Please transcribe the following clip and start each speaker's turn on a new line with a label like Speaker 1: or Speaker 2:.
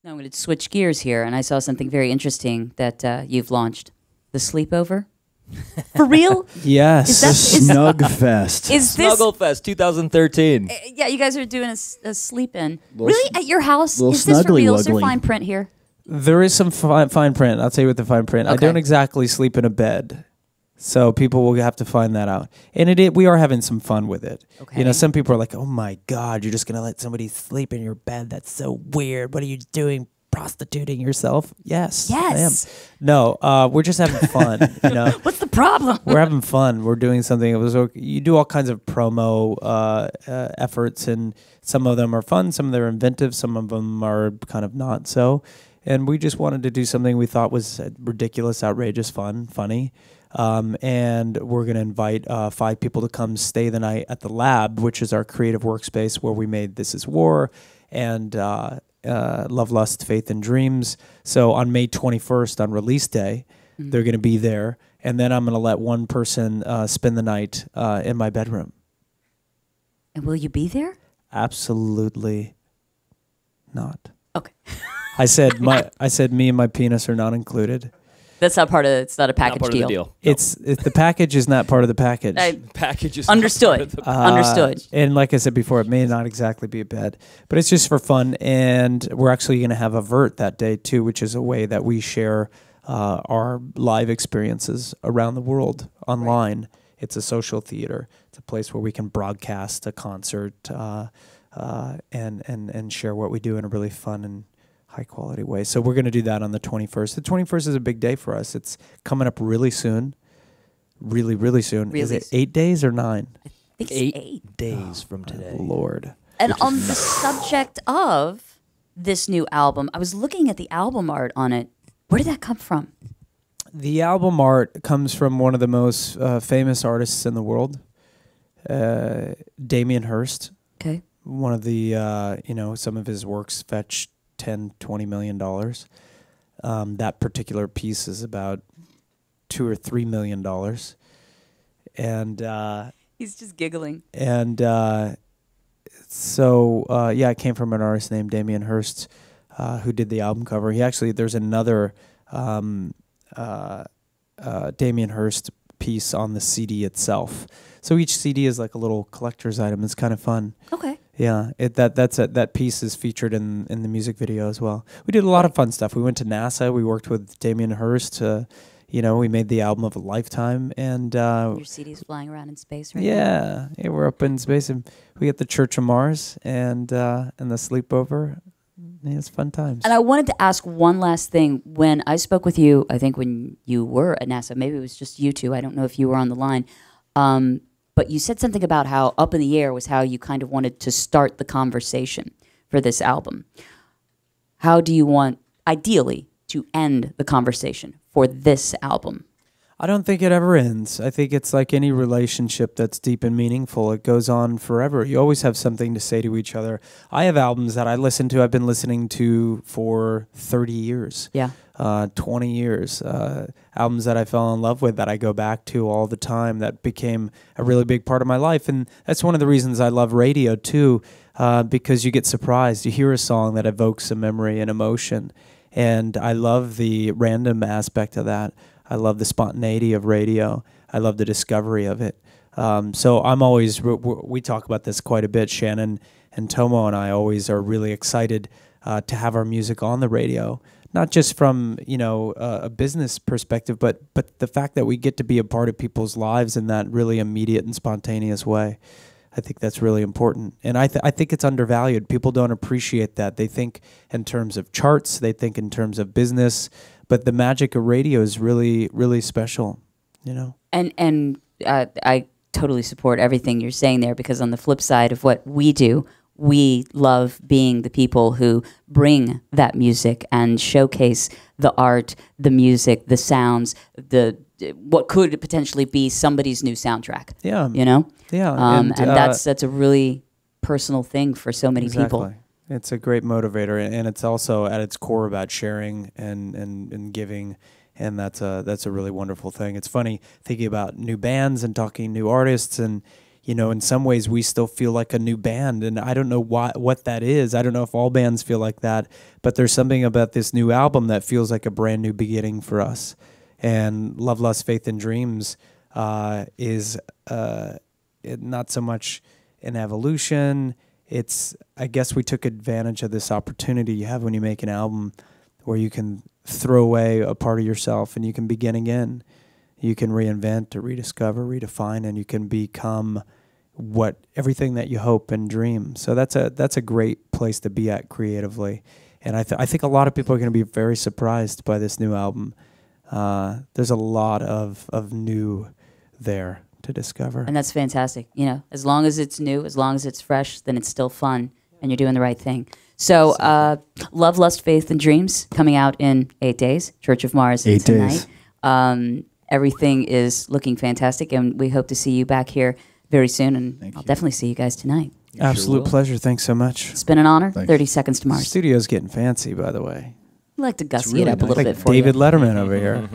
Speaker 1: Now I'm going to switch gears here, and I saw something very interesting that you've launched. The Sleepover? For real?
Speaker 2: Yes.
Speaker 1: Is that- is-
Speaker 3: Snug Fest.
Speaker 1: Is this...
Speaker 4: Snugglefest 2013.
Speaker 1: Yeah, you guys are doing a sleep-in. Really? At your house?
Speaker 3: little
Speaker 1: Is this for
Speaker 3: snuggly
Speaker 1: real? Is there
Speaker 3: wuggly.
Speaker 1: fine print here?
Speaker 2: There is some fine print. I'll tell you what the fine print. I
Speaker 1: Okay.
Speaker 2: don't exactly sleep in a bed. So people will have to find that out. And we are having some fun with it.
Speaker 1: Okay.
Speaker 2: You know, some people are like, oh my God, you're just going to let somebody sleep in your bed? That's so weird. What are you doing? Prostituting yourself? Yes. I am.
Speaker 1: Yes.
Speaker 2: No, we're just having fun. You know,
Speaker 1: What's the problem?
Speaker 2: we're having fun. We're doing something. You do all kinds of promo efforts, and some of them are fun, some of them are inventive, some of them are kind of not so. And we just wanted to do something we thought was ridiculous, outrageous, funny. And we're going to invite 5 people to come stay the night at the Lab, which is our creative workspace where we made This Is War and Love, Lust, Faith, and Dreams. So on May 21st, on release day, they're going to be there. And then I'm going to let one person spend the night in my bedroom.
Speaker 1: And will you be there?
Speaker 2: Absolutely not.
Speaker 1: Okay.
Speaker 2: I said me and my penis are not included.
Speaker 1: That's not part of it. It's not a
Speaker 4: Not
Speaker 1: package
Speaker 4: part
Speaker 1: deal.
Speaker 4: of the deal.
Speaker 2: It's the package is not part of the package.
Speaker 4: Package is
Speaker 1: Understood. Understood.
Speaker 2: And like I said before, it may not exactly be a bed, but it's just for fun. And we're actually going to have a vert that day too, which is a way that we share our live experiences around the world online. Right. It's a social theater. It's a place where we can broadcast a concert and share what we do in a really fun and high quality way. So we're going to do that on the 21st. The 21st is a big day for us. It's coming up really soon. Really, really soon.
Speaker 1: Really
Speaker 2: is it
Speaker 1: soon.
Speaker 2: 8 days or 9?
Speaker 1: I think it's 8
Speaker 4: days from today.
Speaker 2: Lord.
Speaker 1: And on the subject of this new album, I was looking at the album art on it. Where did that come from?
Speaker 2: The album art comes from one of the most famous artists in the world, Damien Hirst.
Speaker 1: Okay.
Speaker 2: One of the, some of his works fetched $10-20 million. That particular piece is about $2 or $3 million, and
Speaker 1: He's just giggling.
Speaker 2: And it came from an artist named Damien Hirst, who did the album cover. There's another Damien Hirst piece on the CD itself. So each CD is like a little collector's item. It's kind of fun.
Speaker 1: Okay.
Speaker 2: Yeah, that piece is featured in the music video as well. We did a lot of fun stuff. We went to NASA. We worked with Damien Hirst. We made the album of a lifetime, and
Speaker 1: Your CD's flying around in space right now.
Speaker 2: yeah, we're up in space, and we got the Church of Mars and the sleepover. Yeah, it's fun times.
Speaker 1: And I wanted to ask one last thing. When I spoke with you, I think when you were at NASA, maybe it was just you two. I don't know if you were on the line. But you said something about how Up in the Air was how you kind of wanted to start the conversation for this album. How do you want, ideally, to end the conversation for this album?
Speaker 2: I don't think it ever ends. I think it's like any relationship that's deep and meaningful. It goes on forever. You always have something to say to each other. I have albums that I've been listening to for 30 years.
Speaker 1: Yeah.
Speaker 2: 20 years. Albums that I fell in love with that I go back to all the time that became a really big part of my life. And that's one of the reasons I love radio too, because you get surprised. You hear a song that evokes a memory and emotion. And I love the random aspect of that. I love the spontaneity of radio. I love the discovery of it. So I'm always, we talk about this quite a bit, Shannon and Tomo and I always are really excited to have our music on the radio. Not just from, a business perspective, but the fact that we get to be a part of people's lives in that really immediate and spontaneous way. I think that's really important. And I think it's undervalued. People don't appreciate that. They think in terms of charts. They think in terms of business. But the magic of radio is really, really special,
Speaker 1: And I totally support everything you're saying there, because on the flip side of what we do, we love being the people who bring that music and showcase the art, the music, the sounds, what could potentially be somebody's new soundtrack.
Speaker 2: Yeah. Yeah.
Speaker 1: And that's a really personal thing for so many people.
Speaker 2: It's a great motivator, and it's also at its core about sharing and giving, and that's a really wonderful thing. It's funny thinking about new bands and talking new artists, and you know, in some ways we still feel like a new band, and I don't know what that is. I don't know if all bands feel like that, but there's something about this new album that feels like a brand new beginning for us. And Love, Lust, Faith, and Dreams is not so much an evolution. It's, I guess we took advantage of this opportunity you have when you make an album where you can throw away a part of yourself and you can begin again. You can reinvent or rediscover, redefine, and you can become everything that you hope and dream. So that's a great place to be at creatively. And I think a lot of people are going to be very surprised by this new album. There's a lot of new there to discover.
Speaker 1: And that's fantastic. You know, as long as it's new, as long as it's fresh, then it's still fun and you're doing the right thing. So, Love, Lust, Faith, and Dreams coming out in 8 days. Church of Mars
Speaker 2: 8
Speaker 1: tonight.
Speaker 2: days.
Speaker 1: Everything is looking fantastic, and we hope to see you back here very soon. And I'll definitely see you guys tonight.
Speaker 2: Absolute pleasure. Thanks so much.
Speaker 1: It's been an honor.
Speaker 3: Thanks.
Speaker 1: 30 Seconds to Mars.
Speaker 2: Studio's getting fancy, by the way.
Speaker 1: I like to gussy
Speaker 3: really
Speaker 1: it up a little
Speaker 2: Like
Speaker 1: bit for
Speaker 2: David
Speaker 1: you.
Speaker 2: Letterman over here.